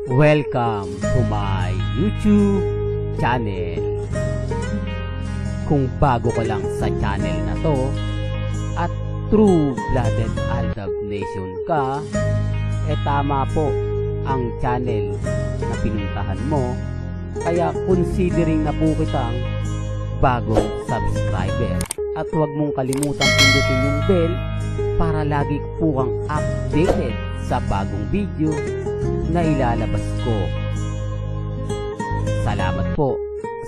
Welcome to my YouTube channel. Kung bago ka lang sa channel na to at true-blooded Aldab Nation ka, tama po ang channel na pinuntahan mo. Kaya considering na po kitang bagong subscriber. At huwag mong kalimutan pindutin yung bell para lagi po kang updated sa bagong video na ilalabas ko. Salamat po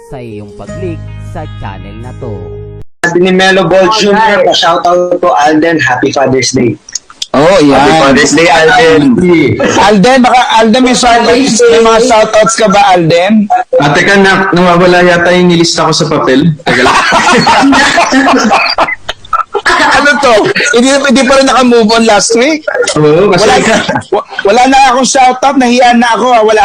sa iyong pag-click sa channel na to. Ni Melo Gold Jr. Pa-shoutout to Alden. Happy Father's Day. Oh, yan. Happy Father's Day, Alden. Alden, may mga shoutouts ka ba, Alden? Teka, nawawala yata yung nilista ko sa papel. Teka lang. Ano to? Hindi pa rin naka-move on last week? Oo, kasi... Wala na akong shoutout, nahiyaan na ako. Wala.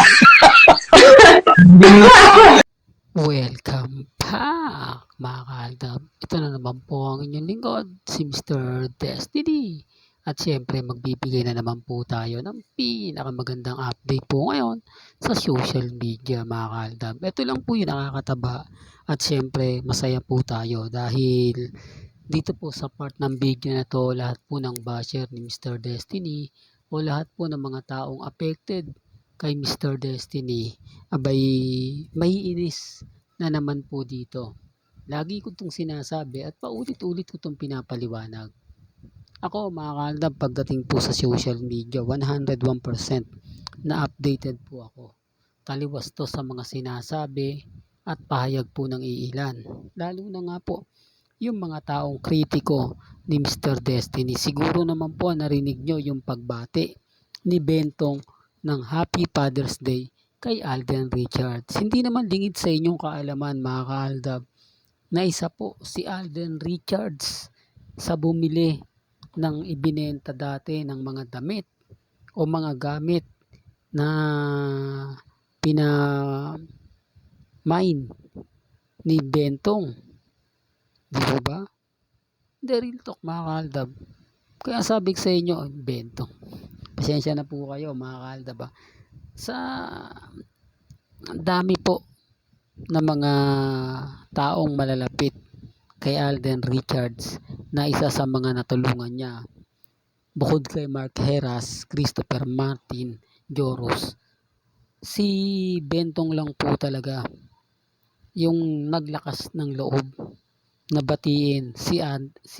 Welcome back, mga kaaldab. Ito na naman po ang inyong lingkod, si Mr. Destiny. At syempre, magbibigay na naman po tayo ng pinakamagandang update po ngayon sa social media, mga kaaldab. Ito lang po yung nakakataba. At syempre, masaya po tayo dahil dito po sa part ng video na to, lahat po ng basher ni Mr. Destiny o lahat po ng mga taong affected kay Mr. Destiny, abay may inis na naman po dito. Lagi ko itong sinasabi at paulit-ulit ko itong pinapaliwanag. Ako, mga kaaldab, pagdating po sa social media, 101% na updated po ako. Taliwas to sa mga sinasabi at pahayag po ng iilan. Lalo na nga po, yung mga taong kritiko ni Mr. Destiny. Siguro naman po narinig nyo yung pagbati ni Bentong ng Happy Father's Day kay Alden Richards. Hindi naman lingid sa inyong kaalaman, mga kaaldab, na isa po si Alden Richards sa bumili ng ibinenta dati ng mga damit o mga gamit na pina-mine ni Bentong. Di ba? The real talk, mga kaaldab. Kaya sabi ko sa inyo, Bentong. Pasensya na po kayo, mga kaaldab. Sa dami po na mga taong malalapit kay Alden Richards na isa sa mga natulungan niya. Bukod kay Mark Heras, Christopher Martin, Joros, si Bentong lang po talaga yung naglakas ng loob na batiin si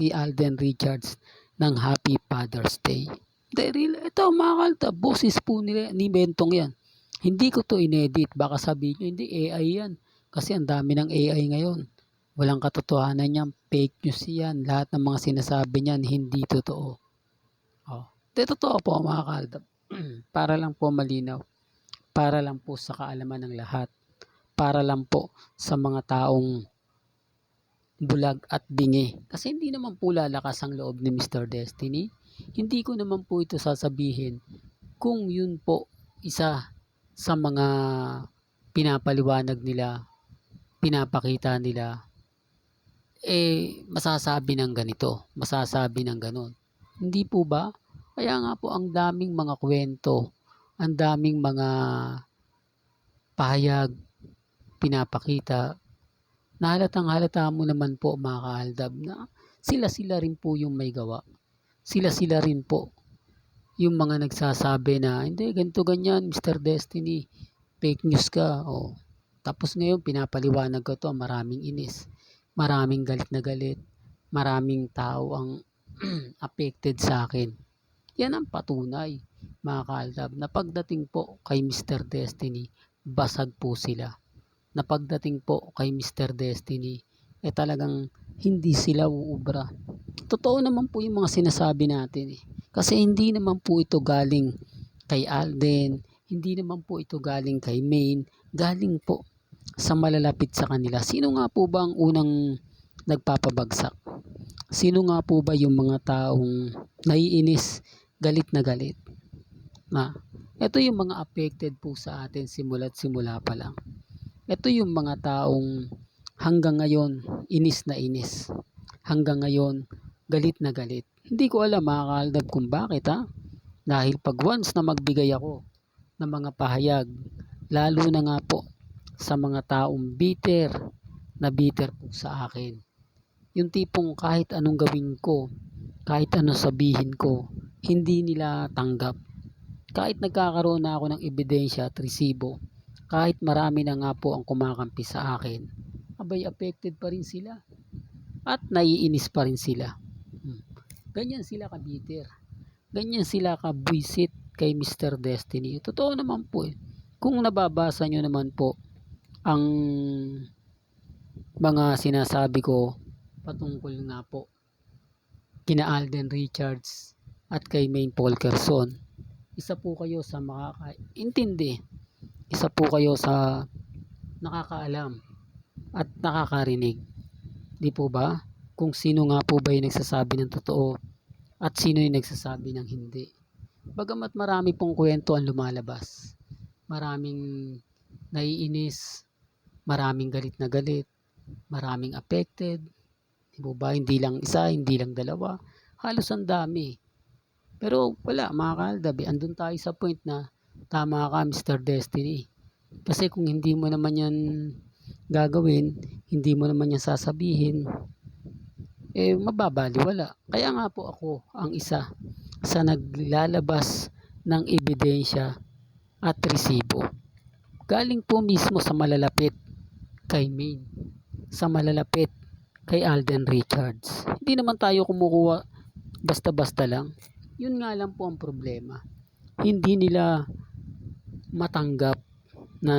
Alden Richards ng Happy Father's Day. Ito, mga kaaldab, boses po ni Bentong yan. Hindi ko to inedit. Baka sabihin nyo, hindi AI yan. Kasi ang dami ng AI ngayon. Walang katotohanan yan. Fake news yan. Lahat ng mga sinasabi niyan, hindi totoo. Totoo po, mga kaaldab. Para lang po malinaw. Para lang po sa kaalaman ng lahat. Para lang po sa mga taong bulag at bingi. Kasi hindi naman po lalakas ang loob ni Mr. Destiny. Hindi ko naman po ito sasabihin kung yun po isa sa mga pinapaliwanag nila, pinapakita nila, masasabi ng ganito, masasabi ng ganon. Hindi po ba? Kaya nga po ang daming mga kwento, ang daming mga pahayag, pinapakita, na halata mo naman po, mga kaaldab, na sila rin po yung may gawa. Sila rin po yung mga nagsasabi na hindi, ganito ganyan, Mr. Destiny, fake news ka. Tapos ngayon pinapaliwanag ko to, maraming inis, maraming galit na galit, maraming tao ang affected sa akin. Yan ang patunay, mga kaaldab, na pagdating po kay Mr. Destiny, basag po sila. Na pagdating po kay Mr. Destiny, talagang hindi sila uubra. Totoo naman po yung mga sinasabi natin Kasi hindi naman po ito galing kay Alden, hindi naman po ito galing kay Maine, galing po sa malalapit sa kanila. Sino nga po ba ang unang nagpapabagsak? Sino nga po ba yung mga taong naiinis, galit na galit? Ito yung mga affected po sa atin simula't simula pa lang. Ito yung mga taong hanggang ngayon inis na inis. Hanggang ngayon galit na galit. Hindi ko alam, mga kaaldab, kung bakit Dahil pag once na magbigay ako na mga pahayag, lalo na nga po sa mga taong bitter po sa akin. Yung tipong kahit anong gawin ko, kahit anong sabihin ko, hindi nila tanggap. Kahit nagkakaroon na ako ng ebidensya at resibo, kahit marami na nga po ang kumakampi sa akin, abay affected pa rin sila at naiinis pa rin sila. Ganyan sila ka-bitter. Ganyan sila ka-buisit kay Mr. Destiny. Totoo naman po eh. Kung nababasa nyo naman po ang mga sinasabi ko patungkol nga po kina Alden Richards at kay Maine Polkerson, isa po kayo sa makakaintindi, isa po kayo sa nakakaalam at nakakarinig. Di po ba? Kung sino nga po ba yung nagsasabi ng totoo at sino yung nagsasabi ng hindi. Bagamat marami pong kwento ang lumalabas, maraming naiinis, maraming galit na galit, maraming affected. Di po ba? Hindi lang isa, hindi lang dalawa, halos ang dami. Pero wala mga ka-Aldab, andun tayo sa point na tama ka Mr. Destiny. Kasi kung hindi mo naman yan gagawin, hindi mo naman yan sasabihin, eh mababaliwala. Kaya nga po ako ang isa sa naglalabas ng ebidensya at resibo. Galing po mismo sa malalapit kay Maine, sa malalapit kay Alden Richards. Hindi naman tayo kumukuha basta-basta lang. Yun nga lang po ang problema. Hindi nila matanggap na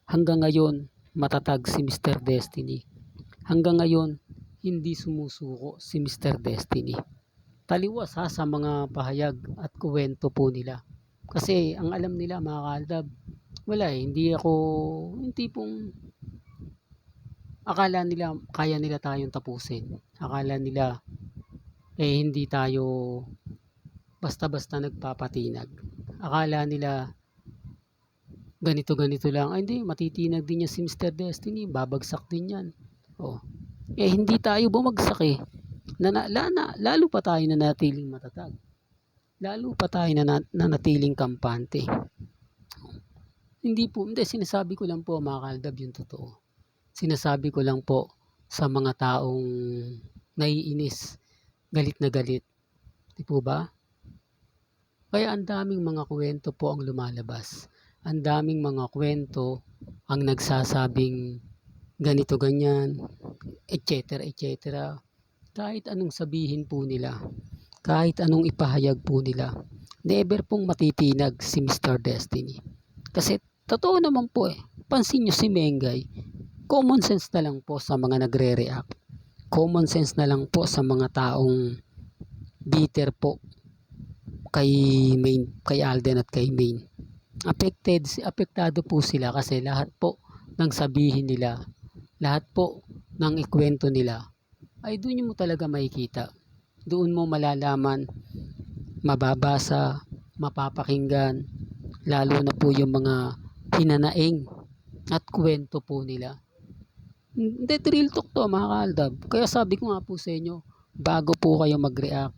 hanggang ngayon matatag si Mr. Destiny. Hanggang ngayon hindi sumusuko si Mr. Destiny. Taliwas sa mga pahayag at kuwento po nila. Kasi ang alam nila mga ka-Aldab, wala eh, hindi ako yung tipong akala nila kaya nila tayong tapusin. Akala nila hindi tayo basta-basta nagpapatinag. Akala nila ganito-ganito lang. Ay hindi, matitinag din yan si Mr. Destiny. Babagsak din yan. Hindi tayo bumagsak eh. Lalo pa tayo nanatiling matatag. Lalo pa tayo nanatiling kampante. Hindi, sinasabi ko lang po mga ka-Aldab yung totoo. Sinasabi ko lang po sa mga taong naiinis, galit na galit. Di po ba? Kaya ang daming mga kwento po ang lumalabas. Ang daming mga kwento ang nagsasabing ganito ganyan, etc. etc. Kahit anong sabihin po nila, kahit anong ipahayag po nila, never pong matitinag si Mr. Destiny. Kasi totoo naman po eh. Pansin nyo si Mengay, common sense na lang po sa mga nagre-react. Common sense na lang po sa mga taong bitter po kay Alden at kay Maine. Apektado po sila kasi lahat po ng sabihin nila, lahat po ng ikwento nila ay doon mo talaga makikita. Doon mo malalaman, mababasa, mapapakinggan, lalo na po yung mga hinanaing at kwento po nila. Hindi, real talk to mga ka-Aldab. Kaya sabi ko nga po sa inyo, bago po kayo mag-react,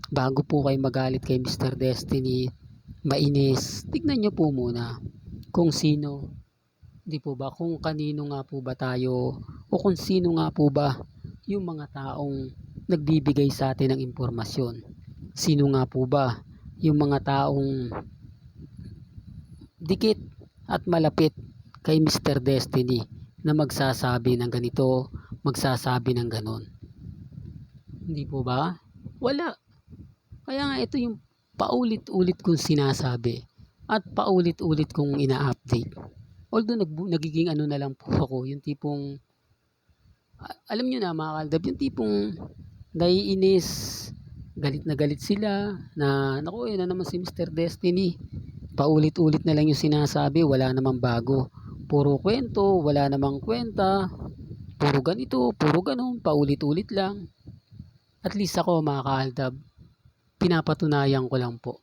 bago po kayo magalit kay Mr. Destiny, mainis, tignan nyo po muna kung sino, di po ba, kung kanino nga po ba tayo o kung sino nga po ba yung mga taong nagbibigay sa atin ng impormasyon. Sino nga po ba yung mga taong dikit at malapit kay Mr. Destiny na magsasabi ng ganito, magsasabi ng ganon. Hindi po ba? Wala. Kaya nga ito yung paulit-ulit kong sinasabi at paulit-ulit kong ina-update. Although nagiging ano na lang po ako, yung tipong alam nyo na mga ka-Aldab, yung tipong naiinis, galit na galit sila na naku na naman si Mr. Destiny. Paulit-ulit na lang yung sinasabi, wala namang bago. Puro kwento, wala namang kwenta, puro ganito, puro ganon, paulit-ulit lang. At least ako mga ka-Aldab, pinapatunayan ko lang po,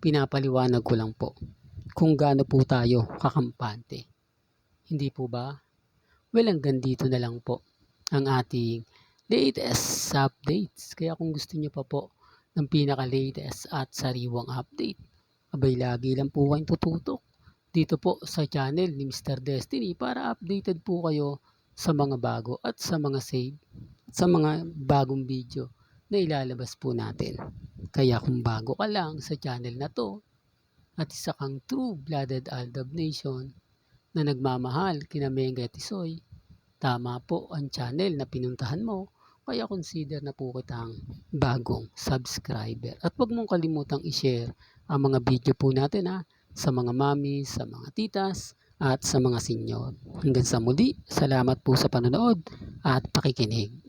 pinapaliwanag ko lang po kung gaano po tayo kakampante. Hindi po ba? Well, hanggang dito na lang po ang ating latest updates. Kaya kung gusto niyo pa po ng pinaka-latest at sariwang update, abay lagi lang po kayong tututok dito po sa channel ni Mr. Destiny para updated po kayo sa mga bago at sa mga save at sa mga bagong video na ilalabas po natin. Kaya kung bago ka lang sa channel na to at isa kang true-blooded Aldab Nation na nagmamahal kina Menga at Tisoy, tama po ang channel na pinuntahan mo, kaya consider na po kitang bagong subscriber. At huwag mong kalimutang i-share ang mga video po natin sa mga mami, sa mga titas, at sa mga senyor. Hanggang sa muli, salamat po sa panonood at pakikinig.